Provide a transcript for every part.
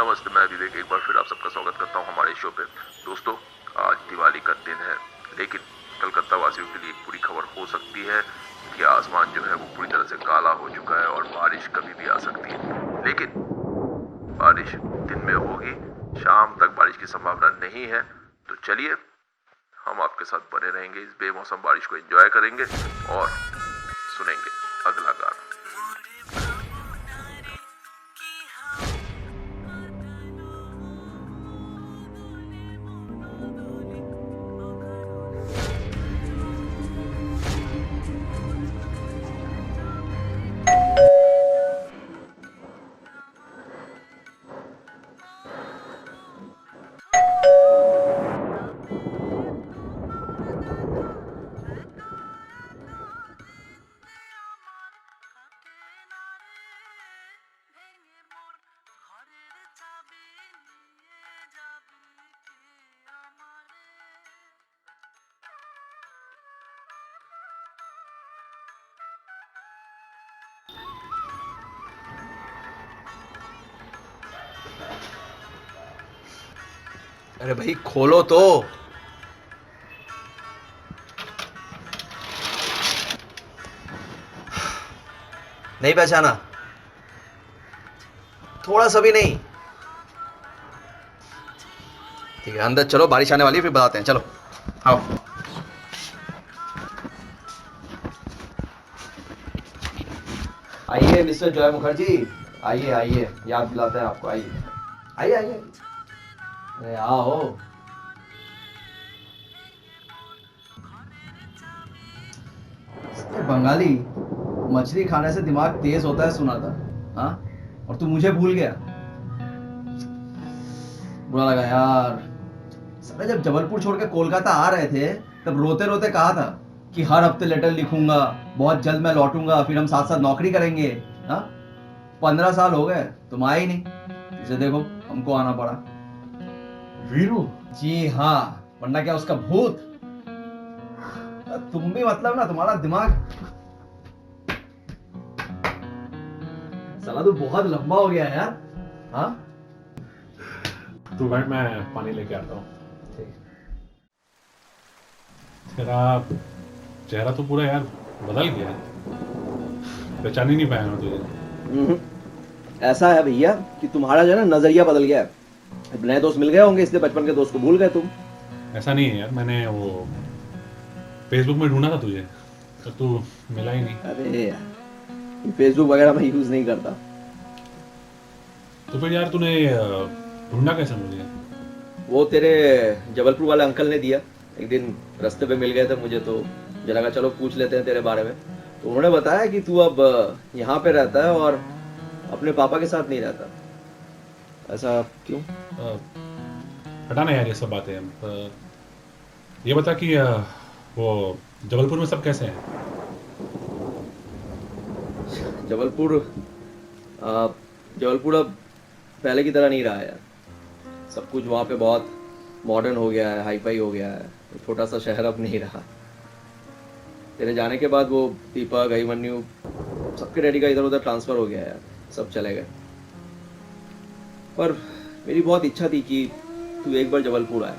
नमस्ते, मैं विवेक एक बार फिर आप सबका स्वागत करता हूं हमारे शो पे। दोस्तों, आज दिवाली का दिन है, लेकिन कलकत्ता वासियों के लिए एक बुरी खबर हो सकती है कि आसमान जो है वो पूरी तरह से काला हो चुका है और बारिश कभी भी आ सकती है। लेकिन बारिश दिन में होगी, शाम तक बारिश की संभावना नहीं है। तो चलिए, हम आपके साथ बने रहेंगे, इस बेमौसम बारिश को एंजॉय करेंगे और सुनेंगे अगला गाना। अरे भाई खोलो तो। नहीं पहचाना? थोड़ा सा भी नहीं? ठीक है, अंदर चलो, बारिश आने वाली है, फिर बताते हैं। चलो आओ। आइए मिस्टर जॉय मुखर्जी, आइए आइए, याद दिलाते हैं आपको। आइए आइए आइए, अरे आओ। बंगाली, मछली खाने से दिमाग तेज होता है सुना था। हाँ, और तू मुझे भूल गया। बुरा लगा यार। साले जब जबलपुर छोड़ के कोलकाता आ रहे थे तब रोते रोते कहा था कि हर हफ्ते लेटर लिखूंगा, बहुत जल्द मैं लौटूंगा, फिर हम साथ साथ नौकरी करेंगे। हाँ, 15 साल हो गए, तुम आए ही नहीं। इसे देखो, हमको आना पड़ा। वीरू? जी हाँ, वरना क्या उसका भूत। तुम भी मतलब ना, तुम्हारा दिमाग साला तो बहुत लंबा हो गया है यार। हाँ, तू बैठ, मैं पानी लेके आता हूँ। तेरा चेहरा तो पूरा यार बदल गया है, पहचान ही नहीं पाया मैं तुझे। ऐसा है भैया कि तुम्हारा जो है ना नजरिया बदल गया है। अब नए दोस्त मिल गए होंगे इसलिए बचपन के दोस्त को भूल गए तुम। ऐसा नहीं है यार, मैंने वो फेसबुक में ढूंढा था तुझे, तो तू मिला ही नहीं। अरे यार, फेसबुक वगैरह मैं यूज नहीं करता। तो फिर यार तूने ढूंढा कैसे मुझे? वो तेरे जबलपुर वाले अंकल ने दिया। एक दिन रास्ते पे मिल गए थे मुझे, तो मुझे लगा चलो पूछ लेते हैं तेरे बारे में। तो उन्होंने बताया कि तू अब यहाँ पे रहता है और अपने पापा के साथ नहीं रहता। ऐसा क्यों? हटाना यार ये सब बातें। ये बता कि वो जबलपुर में सब कैसे हैं? जबलपुर जबलपुर अब पहले की तरह नहीं रहा है यार। सब कुछ वहाँ पे बहुत मॉडर्न हो गया है, हाईफाई हो गया है। छोटा सा शहर अब नहीं रहा। तेरे जाने के बाद वो दीपक, अभिमन्यु, सबके डैडी का इधर उधर ट्रांसफ़र हो गया है यार, सब चले गए। पर मेरी बहुत इच्छा थी कि तू एक बार जबलपुर आए।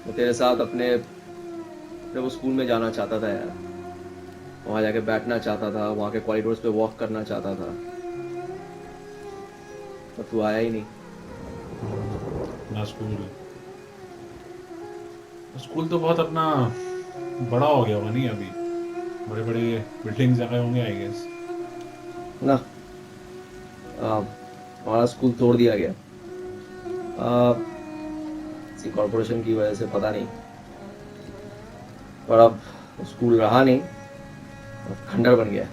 मैं तेरे साथ अपने वो स्कूल में जाना चाहता था यार। वहाँ जाके बैठना चाहता था, वहाँ के कॉरिडोर्स पे वॉक करना चाहता था। पर तू आया ही नहीं। ना स्कूल तो बहुत अपना बड़ा हो गया होगा नहीं अभी? बड़े बड़े बिल्डिंग्स जगह होंगे आई गेस ना। हमारा स्कूल तोड़ दिया गया किसी कॉरपोरेशन की वजह से, पता नहीं। पर अब स्कूल रहा नहीं, अब खंडर बन गया।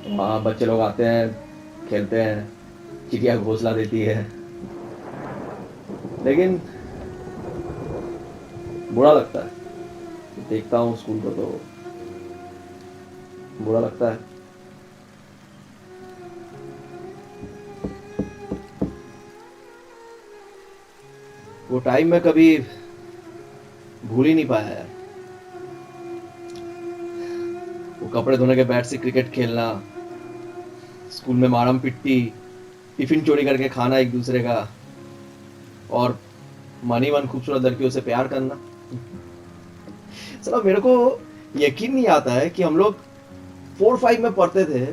वहाँ बच्चे लोग आते हैं, खेलते हैं, चिड़िया घोंसला देती है। लेकिन बुरा लगता है, देखता हूँ स्कूल को तो बुरा लगता है। वो टाइम मैं कभी भूल ही नहीं पाया यार। वो कपड़े धोने के बैट से क्रिकेट खेलना, स्कूल में मारम पिट्टी, टिफिन चोरी करके खाना एक दूसरे का, और मनी मन खूबसूरत लड़कियों से प्यार करना। चलो, मेरे को यकीन नहीं आता है कि हम लोग 4-5 में पढ़ते थे,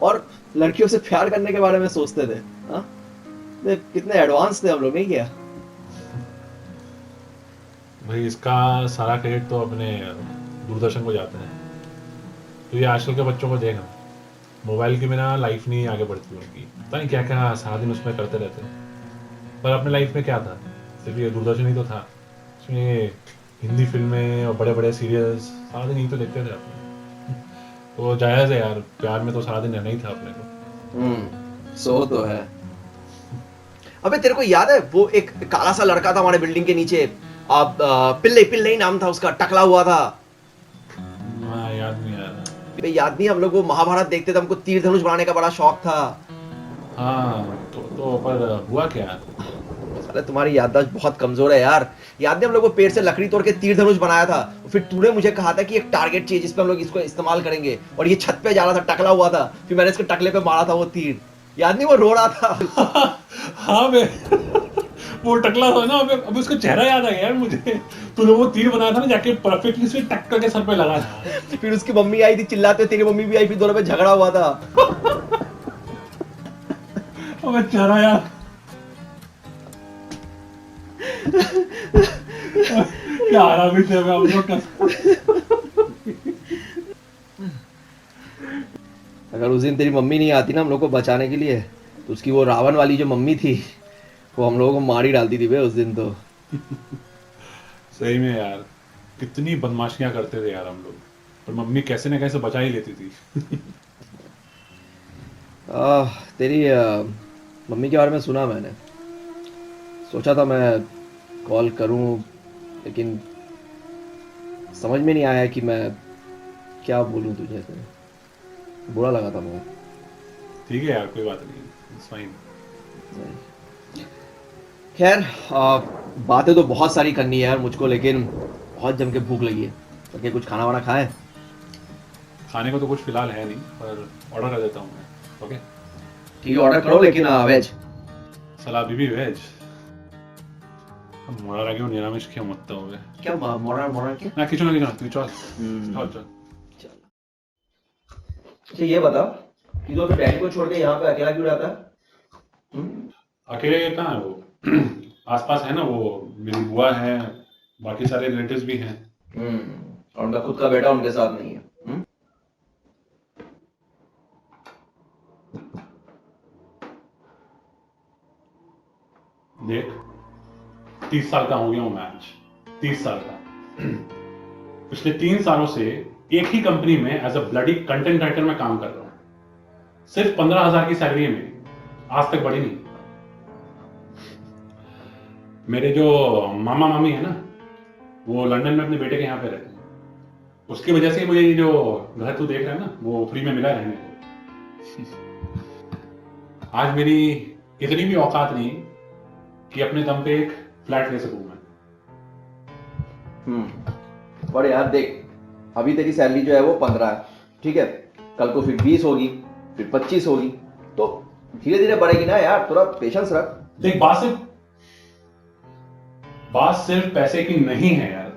और लड़कियों से प्यार करने के बारे में सोचते थे। हाँ, कितने एडवांस थे हम लोग, नहीं क्या? भाई इसका सारा क्रेडिट तो अपने दूरदर्शन को जाता है। तो ये आजकल के बच्चों को देखा, मोबाइल के बिना लाइफ नहीं आगे बढ़ती उनकी, पता नहीं क्या क्या सारा दिन उसमें करते रहते हैं। पर अपने लाइफ में क्या था, सिर्फ ये दूरदर्शन ही तो था, इसमें हिंदी फिल्में और बड़े बड़े सीरियल्स सारा दिन यही तो देखते थे अपने। तो जायज़ है यार, प्यार में तो सारा दिन रहना ही था अपने को। सो तो है। अबे तेरे को याद है वो एक काला सा लड़का था हमारे बिल्डिंग के नीचे, आप पिल्ले पिल्ले ही नाम था उसका, टकला हुआ था। हाँ, याद नहीं आ रहा। अबे याद नहीं, हम लोग वो महाभारत देखते थे, हमको तीर धनुष बनाने का बड़ा शौक था। हाँ तो पर हुआ क्या? अरे तुम्हारी याददाश्त बहुत कमजोर है यार। याद नहीं, हम लोग वो पेड़ से लकड़ी तोड़ के तीर धनुष बनाया था, फिर तूने मुझे कहा था कि एक टारगेट चाहिए जिसपे हम लोग इसको इस्तेमाल करेंगे, और ये छत पे जा रहा था, टकला हुआ था, फिर मैंने इसके टकले पे मारा था वो तीर। याद नहीं, वो रो रहा था। हाँ बे, वो टकला था ना, अबे उसका चेहरा याद आ गया यार मुझे। तूने वो तीर बनाया था ना, जाके परफेक्टली उसके टक करके सर पे लगा था। फिर उसकी मम्मी आई थी चिल्लाते, तेरी मम्मी भी आई, फिर दोनों में झगड़ा हुआ था। अबे चेहरा यार, क्या आरामी थे हम लोग का। अगर उस दिन तेरी मम्मी नहीं आती ना हम लोग को बचाने के लिए, तो उसकी वो रावण वाली जो मम्मी थी, वो हम लोगों को मार ही डालती थी बे उस दिन तो। सही में यार, कितनी बदमाशियां करते थे यार हम लोग, पर मम्मी कैसे न कैसे बचा ही लेती थी। तेरी मम्मी के बारे में सुना मैंने, सोचा था मैं कॉल करूं, लेकिन समझ में नहीं आया कि मैं क्या बोलूं तुझे, बुरा लगा था मुझे। ठीक है यार, कोई बात नहीं, इट्स फाइन। खैर, बातें तो बहुत सारी करनी है यार मुझको, लेकिन बहुत जम के भूख लगी है, तो क्या कुछ खाना वाना खाएं? खाने को तो कुछ फिलहाल है नहीं, पर ऑर्डर कर देता हूँ मैं। ओके ठीक है, ऑर्डर करो, लेकिन वेज। सलाह बीबी वेज। मोड़ा लगे निरामिष क्या मत हो गए क्या मोरा मोरा क्या? ना, किचन तू चल चल चल। अच्छा ये बता कि तो डैडी को छोड़ के यहाँ पे अकेला क्यों रहता है? अकेले कहाँ है वो? आसपास है ना, वो मेरी बुआ है, बाकी सारे रिलेटिव्स भी हैं। और उनका खुद का बेटा उनके साथ नहीं है। देख, 30 साल का हो गया हूं मैं आज, 30 साल का। पिछले 3 सालों से एक ही कंपनी में as a bloody content writer में काम कर रहा हूं, सिर्फ 15,000 की सैलरी में, आज तक बढ़ी नहीं। मेरे जो मामा मामी है ना, वो लंदन में अपने बेटे के यहाँ पे रहते हैं, उसकी वजह से मुझे ये जो घर तू देख रहा है ना, वो फ्री में मिला रहने को। आज मेरी इतनी भी औकात नहीं कि अपने दम पे एक फ्लैट ले सकूं मैं। पर यार देख, अभी तेरी सैलरी जो है वो 15 है, ठीक है, कल को फिर 20 होगी, फिर 25 होगी, तो धीरे धीरे बढ़ेगी ना यार, थोड़ा पेशेंस रख। देख, बात सिर्फ पैसे की नहीं है यार।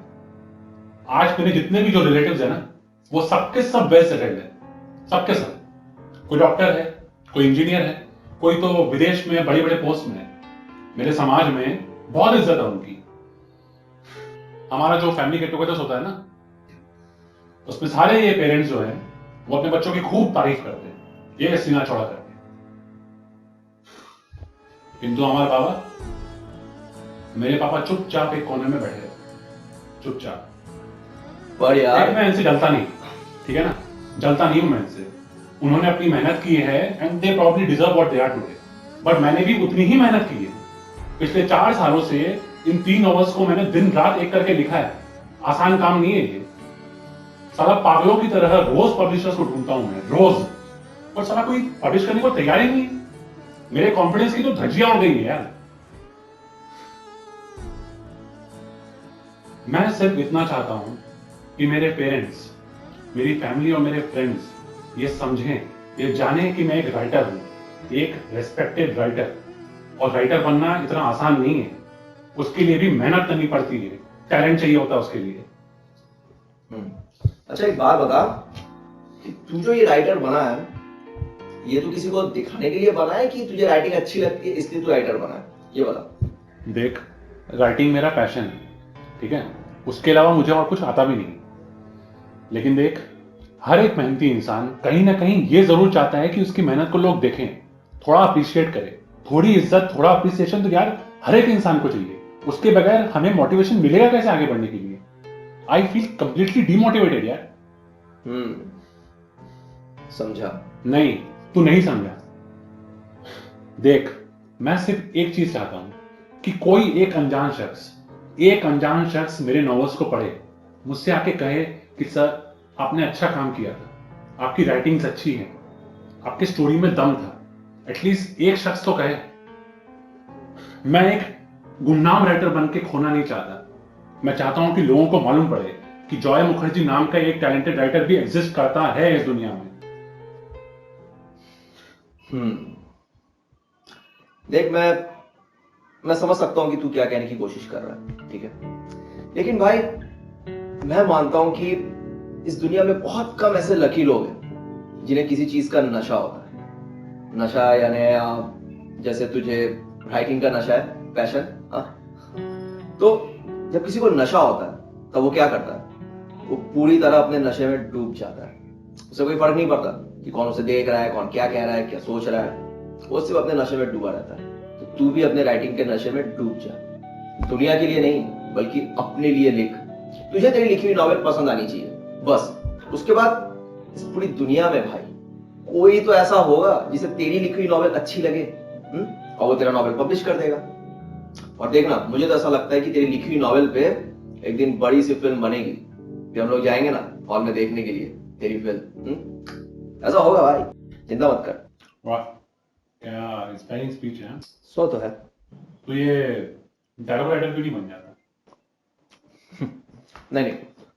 आज मेरे जितने भी जो रिलेटिव्स है ना, वो सबके सब वेल सेटल्ड है, सबके सब। कोई डॉक्टर है, कोई इंजीनियर है, कोई तो विदेश में बड़े बड़े पोस्ट में है। मेरे समाज में बहुत इज्जत है उनकी। हमारा जो फैमिली गेट टुगेदर होता है ना, उसमें सारे ये पेरेंट्स जो हैं, वो अपने बच्चों की खूब तारीफ करते हैं, ये सीना चौड़ा करके। किंतु हमारे बाबा, मेरे पापा चुपचाप एक कोने में बैठे रहते, चुपचाप। पर यार मैं इनसे जलता नहीं, ठीक है ना, जलता नहीं हूं मैं इनसे। उन्होंने अपनी मेहनत की है and they probably deserve what they are today, but मैंने भी उतनी ही मेहनत की है। पिछले 4 सालों से इन 3 नॉवेल्स को मैंने दिन रात एक करके लिखा है, आसान काम नहीं है ये। साला पागलों की तरह रोज पब्लिशर्स को ढूंढता हूं मैं, रोज, और साला कोई पब्लिश करने को तैयार ही नहीं है। मेरे कॉन्फिडेंस की तो धज्जियां उड़ गई है यार। मैं सिर्फ इतना चाहता हूं कि मेरे पेरेंट्स, मेरी फैमिली और मेरे फ्रेंड्स ये समझें, ये जाने कि मैं एक राइटर हूं, एक रेस्पेक्टेड राइटर, और राइटर बनना इतना आसान नहीं है, उसके लिए भी मेहनत करनी पड़ती है, टैलेंट चाहिए होता है उसके लिए। अच्छा एक बात बता कि तू जो ये राइटर बना है, ये तू किसी को दिखाने के लिए बना है कि तुझे राइटिंग अच्छी लगती है इसलिए तू राइटर बना है, ये बता। देख, राइटिंग मेरा पैशन है, ठीक है, उसके अलावा मुझे और कुछ आता भी नहीं। लेकिन देख, हर एक मेहनती इंसान कहीं ना कहीं ये जरूर चाहता है कि उसकी मेहनत को लोग देखें, थोड़ा अप्रिशिएट करें। थोड़ी इज्जत, थोड़ा अप्रिसिएशन तो यार हर एक इंसान को चाहिए। उसके बगैर हमें मोटिवेशन मिलेगा कैसे आगे बढ़ने के लिए? आई फील कंप्लीटली डिमोटिवेटेड यार। समझा? नहीं, तू नहीं समझा। देख, मैं सिर्फ एक चीज चाहता हूं कि कोई एक अनजान शख्स मेरे नॉवेल्स को पढ़े, मुझसे आके कहे कि सर आपने अच्छा काम किया था, आपकी राइटिंग्स अच्छी है, आपकी स्टोरी में दम था। एटलीस्ट एक शख्स तो कहे। मैं एक गुमनाम राइटर बन के खोना नहीं चाहता। मैं चाहता हूं कि लोगों को मालूम पड़े कि जॉय मुखर्जी नाम का एक टैलेंटेड राइटर भी एग्जिस्ट करता है इस दुनिया में। देख, मैं समझ सकता हूं कि तू क्या कहने की कोशिश कर रहा है, ठीक है, लेकिन भाई मैं मानता हूं कि इस दुनिया में बहुत कम ऐसे लकी लोग हैं जिन्हें किसी चीज का नशा होता है। नशा यानी जैसे तुझे राइटिंग का नशा है, पैशन। तो जब किसी को नशा होता है तब वो क्या करता है? वो पूरी तरह अपने नशे में डूब जाता है। उसे कोई फर्क नहीं पड़ता कि कौन उसे देख रहा है, कौन क्या कह रहा है, क्या सोच रहा है, वो सिर्फ अपने नशे में डूबा रहता है। तो तू भी अपने राइटिंग के नशे में डूब जा। दुनिया के लिए नहीं बल्कि अपने लिए लिख। तुझे तेरी लिखी हुई नॉवेल पसंद आनी चाहिए बस। उसके बाद इस पूरी दुनिया में भाई कोई तो ऐसा होगा जिसे तेरी लिखी हुई नॉवेल अच्छी लगे, और वो तेरा नॉवेल पब्लिश कर देगा। और देखना, मुझे तो ऐसा लगता है कि तेरी लिखी हुई नॉवेल पे एक दिन बड़ी सी फिल्म बनेगी, फिर हम लोग जाएंगे ना हॉल में देखने के लिए तेरी फिल्म। ऐसा होगा भाई, चिंता मत कर। वाह, क्या इंस्पायरिंग स्पीच है। सो तो है। तो ये डायलॉग राइटर भी नहीं बन जाता? नहीं,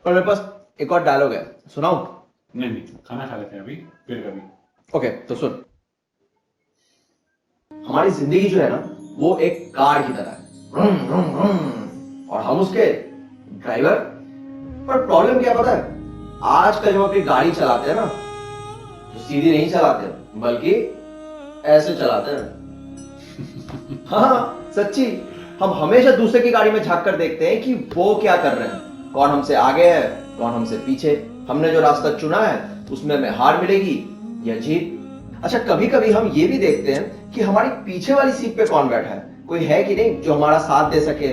पर मेरे पास एक और डायलॉग है, सुनाऊं? नहीं, खाना खा लेते हैं अभी, फिर कभी। ओके, तो सुन। हमारी जिंदगी जो है ना वो एक कार की तरह है, और हम उसके ड्राइवर। पर प्रॉब्लम क्या पता है? आजकल जब अपनी गाड़ी चलाते हैं ना तो सीधी नहीं चलाते बल्कि ऐसे चलाते हैं। हाँ सच्ची, हम हमेशा दूसरे की गाड़ी में झांक कर देखते हैं कि वो क्या कर रहे हैं, कौन हमसे आगे है, कौन हमसे पीछे, हमने जो रास्ता चुना है उसमें हमें हार मिलेगी या जीत। अच्छा, कभी कभी हम ये भी देखते हैं कि हमारी पीछे वाली सीट पे कौन बैठा है, कोई है कि नहीं जो हमारा साथ दे सके,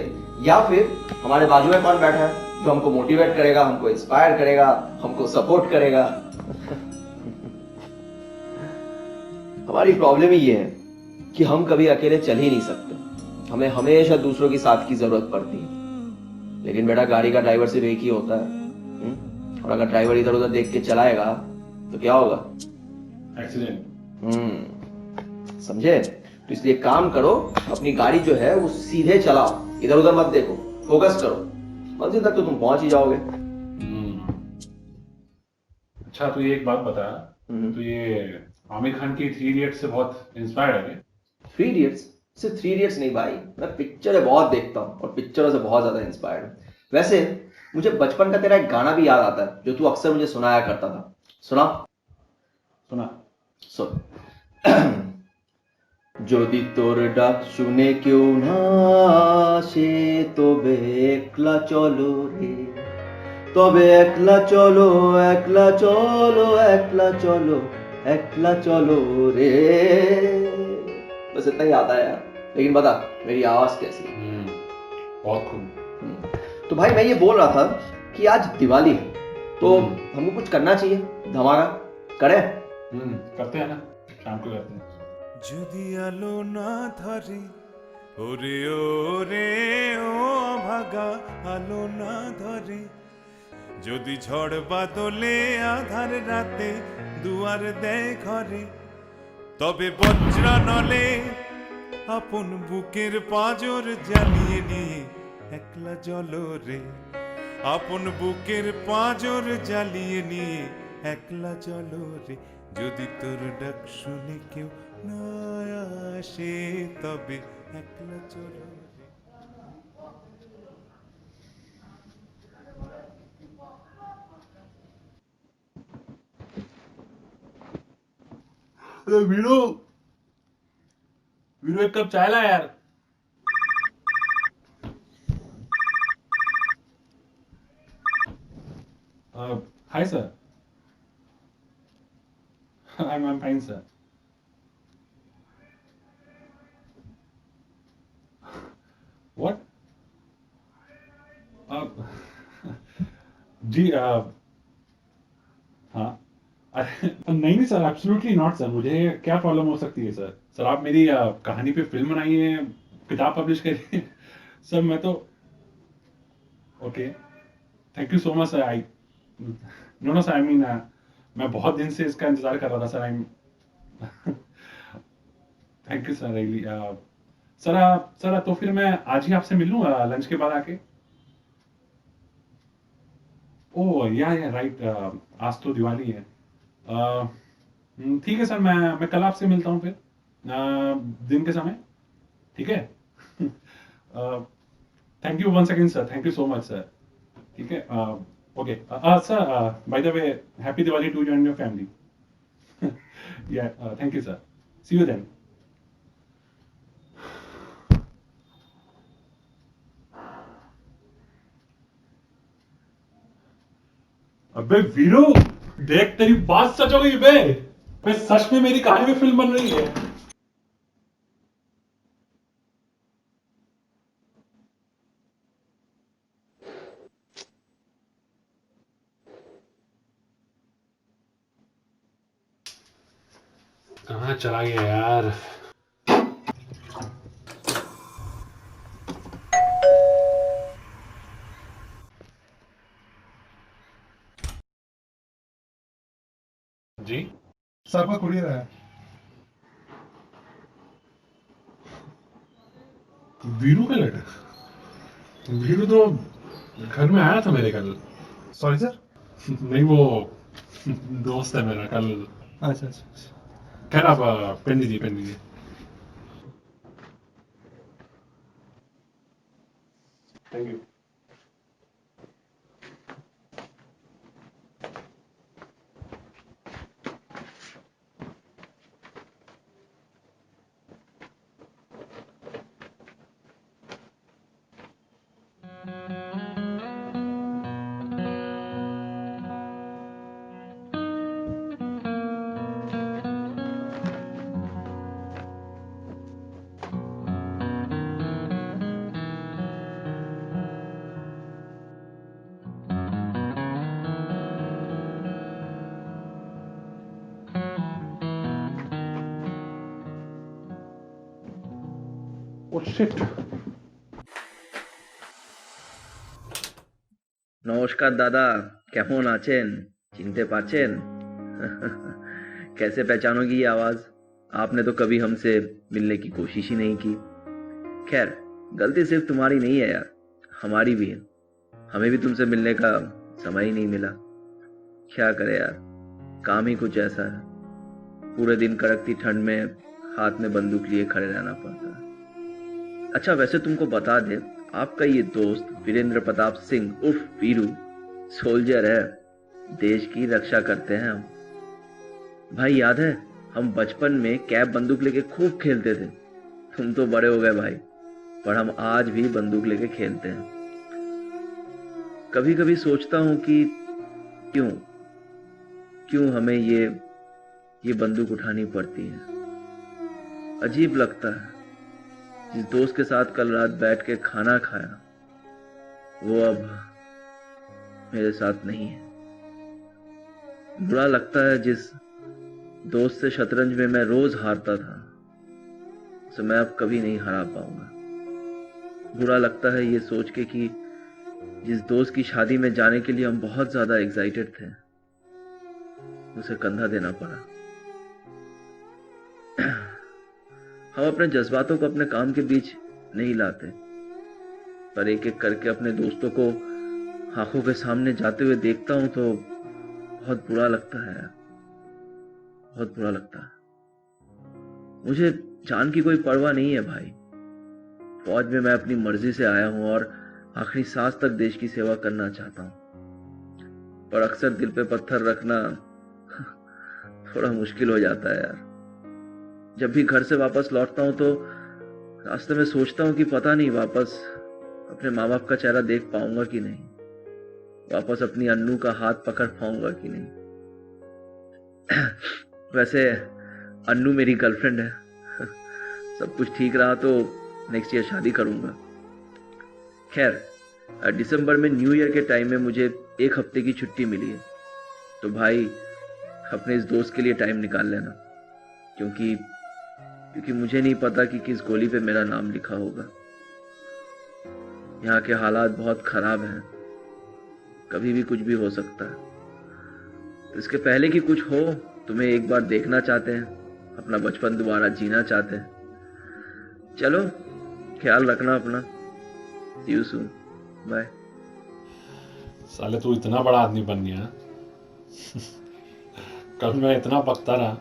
या फिर हमारे बाजू में कौन बैठा है जो हमको मोटिवेट करेगा, हमको इंस्पायर करेगा, हमको सपोर्ट करेगा। हमारी प्रॉब्लम ही ये है कि हम कभी अकेले चल ही नहीं सकते, हमें हमेशा दूसरों की साथ की जरूरत पड़ती है। लेकिन बेटा, गाड़ी का ड्राइवर सिर्फ एक ही होता है, और अगर ड्राइवर इधर उधर देख के चलाएगा तो क्या होगा? एक्सीडेंट। समझे? तो इसलिए काम करो, अपनी गाड़ी जो है वो सीधे चलाओ, इधर उधर मत देखो, फोकस करो, मंजिल तक तो तुम पहुंच ही जाओगे। अच्छा, तो ये एक बात बता, तो ये आमिर खान की 3 इडियट्स से बहुत इंस्पायर्ड है क्या? 3 इडियट्स? सिर्फ 3 इडियट्स नहीं भाई, मैं पिक्चरें बहुत देखता हूँ और पिक्चरों से बहुत ज्यादा इंस्पायर्ड हूँ। वैसे मुझे बचपन का तेरा एक गाना भी याद आता है जो तू अक्सर मुझे सुनाया करता था। सुना? सुन। যদি তোর ডাক শুনে কেউ না আসে তবে একলা চলো রে, তবে একলা চলো, একলা চলো, একলা चलो, একলা चलो रे। बस इतना ही आता है यार, लेकिन बता मेरी आवाज कैसी है? बहुत खूब। तो भाई मैं ये बोल रहा था कि आज दिवाली है तो हमको कुछ करना चाहिए, धमाका करें? करते हैं ना, शाम को करते हैं। যদি আলো না ধরে ওরে ওরে ও ভাগা আলো না ধরে, যদি ঝড় বাদলে আধার রাতে দুয়ার দেয় ঘরে, তবে বজ্র নলে আপন বুকের পাঁজর জ্বালিয়ে নিয়ে একলা চলো রে, আপন বুকের পাঁজর জ্বালিয়ে নিয়ে একলা চলো রে। যদি তোর ডাক শুনে কেউ না আসে তবে একলা চলো রে। वीरू वीरू एक कप चाय ला यार। Hi sir. I'm fine sir. What? Uh, जी हाँ नहीं नहीं सर एब्सोल्युटली नॉट सर। मुझे क्या प्रॉब्लम हो सकती है सर? सर आप मेरी कहानी पे फिल्म बनाइए, किताब पब्लिश करिए। सर मैं तो okay thank you so much sir. I know no sir I mean मैं बहुत दिन से इसका इंतजार कर रहा था सर। I thank you sir really. Sir sir तो फिर मैं आज ही आपसे मिल लूँ लंच के बाद आके। ओह या राइट आज तो दिवाली है। ठीक है सर मैं कल आपसे मिलता हूँ फिर दिन के समय। ठीक है। Thank you once again sir. Thank you so much sir. ठीक है okay sir bye the way happy Diwali to you and your family. Yeah thank you sir. See you then. अबे वीरू देख तेरी बात सच हो गई बे सच में मेरी कहानी में फिल्म बन रही है। कहाँ चला गया यार? जी सर आपका कुरियर है। वीरू का लड़का? वीरू तो घर में आया था मेरे कल। Sorry sir. नहीं वो दोस्त है मेरा कल। अच्छा अच्छा अच्छा। खैर आप पेन दीजिए पेन दीजिए। Thank you. Oh shit. নমস্কার দাদা, কেমন আছেন? চিনতে পারছেন? कैसे पहचानोगी ये आवाज? आपने तो कभी हमसे मिलने की कोशिश ही नहीं की। खैर, गलती सिर्फ तुम्हारी नहीं है यार, हमारी भी है। हमें भी तुमसे मिलने का समय ही नहीं मिला। क्या करे यार, काम ही कुछ ऐसा है। पूरे दिन कड़कती ठंड में हाथ में बंदूक लिए खड़े रहना पड़ता है। अच्छा वैसे तुमको बता दे, आपका ये दोस्त वीरेंद्र प्रताप सिंह उर्फ वीरू सोल्जर है। देश की रक्षा करते हैं हम। भाई याद है, हम बचपन में कैप बंदूक लेके खूब खेलते थे। तुम तो बड़े हो गए भाई, पर हम आज भी बंदूक लेके खेलते हैं। कभी कभी सोचता हूं कि क्यों क्यों हमें ये बंदूक उठानी पड़ती है। अजीब लगता है, जिस दोस्त के साथ कल रात बैठ के खाना खाया वो अब मेरे साथ नहीं है। बुरा लगता है, जिस दोस्त से शतरंज में मैं रोज हारता था उसे मैं अब कभी नहीं हरा पाऊंगा। बुरा लगता है ये सोच के कि जिस दोस्त की शादी में जाने के लिए हम बहुत ज्यादा एक्साइटेड थे उसे कंधा देना पड़ा। हम अपने जज्बातों को अपने काम के बीच नहीं लाते, पर एक एक करके अपने दोस्तों को आंखों के सामने जाते हुए देखता हूं तो बहुत बुरा लगता है, बहुत बुरा लगता है। मुझे जान की कोई परवाह नहीं है भाई। फौज में मैं अपनी मर्जी से आया हूं और आखिरी सांस तक देश की सेवा करना चाहता हूं, पर अक्सर दिल पे पत्थर रखना थोड़ा मुश्किल हो जाता है यार। जब भी घर से वापस लौटता हूं तो रास्ते में सोचता हूं कि पता नहीं वापस अपने माँ बाप का चेहरा देख पाऊंगा कि नहीं, वापस अपनी अन्नू का हाथ पकड़ पाऊंगा कि नहीं। वैसे अन्नू मेरी गर्लफ्रेंड है। सब कुछ ठीक रहा तो नेक्स्ट ईयर शादी करूंगा। खैर, दिसंबर में न्यू ईयर के टाइम में मुझे 1 हफ्ते की छुट्टी मिली है, तो भाई अपने इस दोस्त के लिए टाइम निकाल लेना, क्योंकि मुझे नहीं पता कि किस गोली पे मेरा नाम लिखा होगा। यहाँ के हालात बहुत खराब हैं, कभी भी कुछ भी हो सकता है। तो इसके पहले कि कुछ हो, तुम्हें एक बार देखना चाहते हैं, अपना बचपन दोबारा जीना चाहते हैं। चलो, ख्याल रखना अपना। See you soon. Bye. साले तू इतना बड़ा आदमी बन गया। कल मैं इतना पकता रहा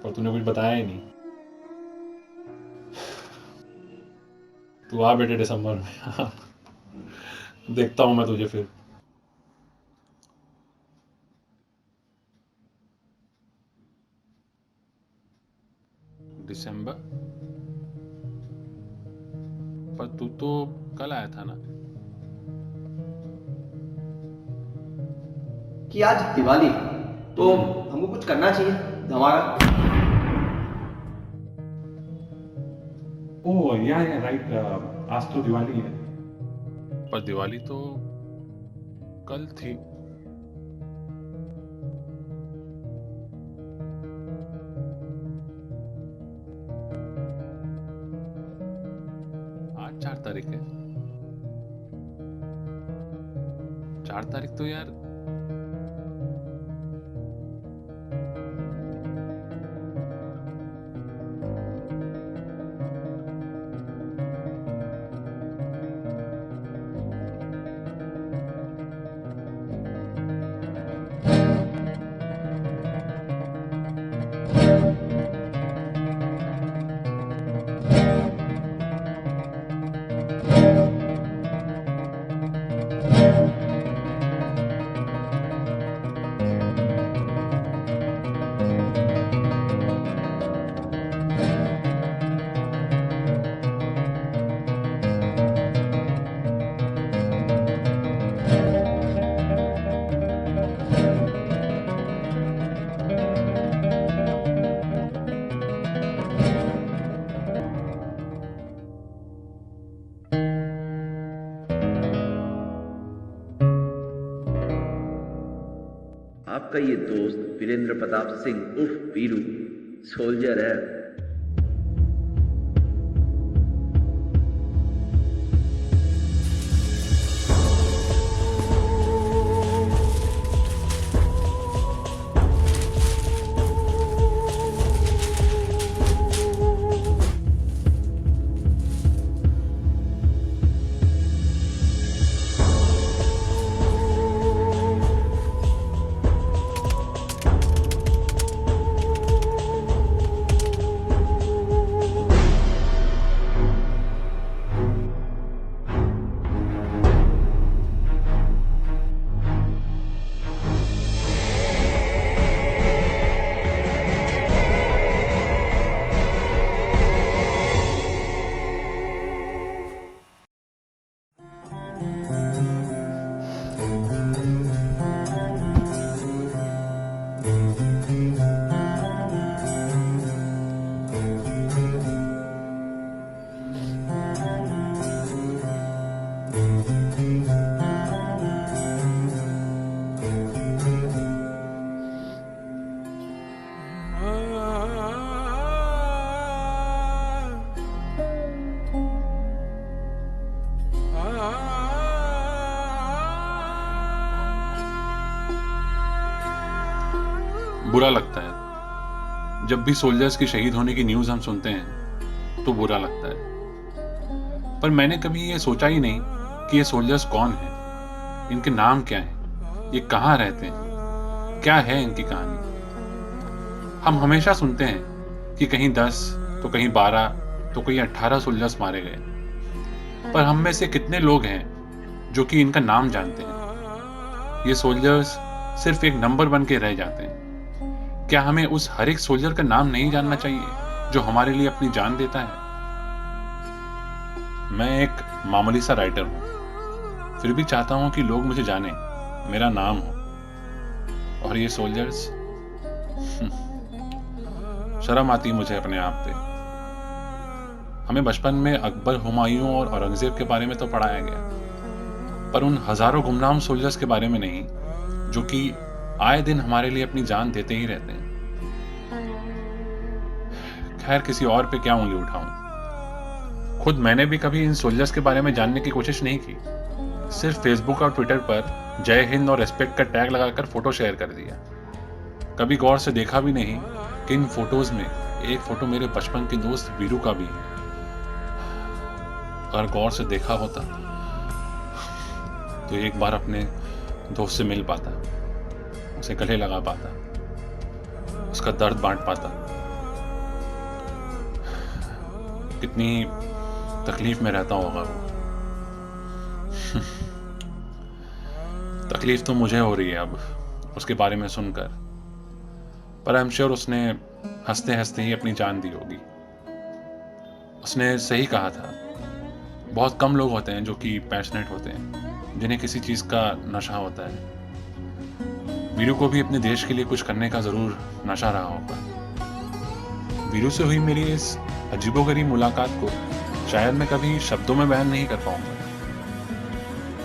पर तूने कुछ बताया ही नहीं। तू आ बेटे दिसंबर में। देखता हूं मैं तुझे फिर। दिसंबर? पर तू तो कल आया था ना। कि आज दिवाली तो हमको कुछ करना चाहिए धमाका। ओह या राइट, आज तो दिवाली है। पर दिवाली तो कल थी। आज 4 तारीख है। 4 तारीख तो यार आपका ये दोस्त वीरेंद्र प्रताप सिंह उर्फ वीरू सोल्जर है। बुरा लगता है जब भी सोल्जर्स के शहीद होने की न्यूज़ हम सुनते हैं तो बुरा लगता है। पर मैंने कभी ये सोचा ही नहीं कि ये सोल्जर्स कौन हैं, इनके नाम क्या हैं, ये कहाँ रहते हैं, क्या है इनकी कहानी। हम हमेशा सुनते हैं कि कहीं 10 तो कहीं 12 तो कहीं 18 सोल्जर्स मारे गए, पर हम में से कितने लोग हैं जो कि इनका नाम जानते हैं? ये सोल्जर्स सिर्फ एक नंबर बन के रह जाते हैं। क्या हमें उस हर एक सोल्जर का नाम नहीं जानना चाहिए जो हमारे लिए अपनी जान देता है? मैं एक मामूली सा राइटर हूं, फिर भी चाहता हूं कि लोग मुझे जाने, मेरा नाम हो। और ये सोल्जर्स, शर्म आती मुझे अपने आप पे। हमें बचपन में अकबर, हुमायूं और औरंगजेब के बारे में तो पढ़ाया गया, पर उन हजारों गुमनाम सोल्जर्स के बारे में नहीं जो कि आए दिन हमारे लिए अपनी जान देते ही रहते हैं। खैर, किसी और पे क्या उंगली उठाऊं? खुद मैंने भी कभी इन सोल्जर्स के बारे में जानने की कोशिश नहीं की, सिर्फ फेसबुक और ट्विटर पर जय हिंद और रेस्पेक्ट का टैग लगाकर फोटो शेयर कर दिया। कभी गौर से देखा भी नहीं कि इन फोटोज में एक फोटो मेरे बचपन के दोस्त वीरू का भी है। अगर गौर से देखा होता तो एक बार अपने दोस्त से मिल पाता, उसे गले लगा पाता, उसका दर्द बांट पाता। कितनी तकलीफ में रहता होगा वो। तकलीफ तो मुझे हो रही है अब उसके बारे में सुनकर, पर आई एम श्योर उसने हंसते हंसते ही अपनी जान दी होगी। उसने सही कहा था, बहुत कम लोग होते हैं जो कि पैशनेट होते हैं, जिन्हें किसी चीज का नशा होता है। वीरू को भी अपने देश के लिए कुछ करने का जरूर नशा रहा होगा। वीरू से हुई मेरी इस अजीबोगरीब मुलाकात को शायद मैं कभी शब्दों में बयान नहीं कर पाऊंगा,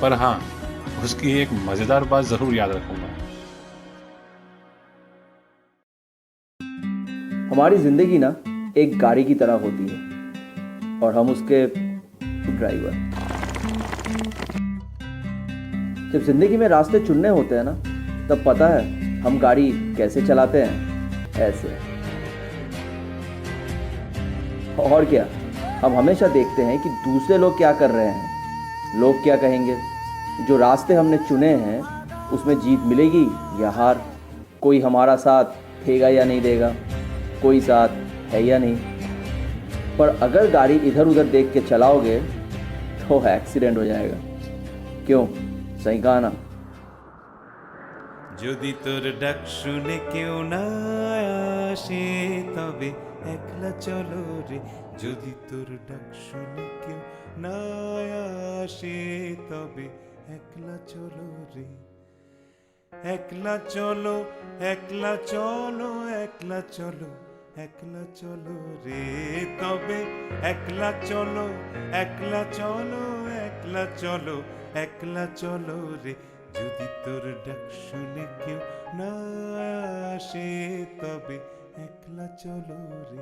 पर हाँ, उसकी एक मजेदार बात जरूर याद रखूंगा। हमारी जिंदगी ना एक गाड़ी की तरह होती है और हम उसके ड्राइवर। जब जिंदगी में रास्ते चुनने होते हैं ना, तब पता है हम गाड़ी कैसे चलाते हैं, ऐसे। और क्या, हम हमेशा देखते हैं कि दूसरे लोग क्या कर रहे हैं, लोग क्या कहेंगे। जो रास्ते हमने चुने हैं उसमें जीत मिलेगी या हार, कोई हमारा साथ देगा या नहीं देगा, कोई साथ है या नहीं। पर अगर गाड़ी इधर उधर देख के चलाओगे तो एक्सीडेंट हो जाएगा। क्यों, सही कहा ना? যদি তোর ডাক শুনে কেউ না আসে তবে একলা চলো রে, যদি তোর ডাক শুনে কেউ না আসে তবে একলা চলো রে, একলা চলো একলা চলো একলা চলো একলা চলো রে, তবে একলা চলো একলা চলো একলা চলো একলা চলো রে, যদি তোর ডাক শুনে কেউ না আসে তবে একলা চলো রে।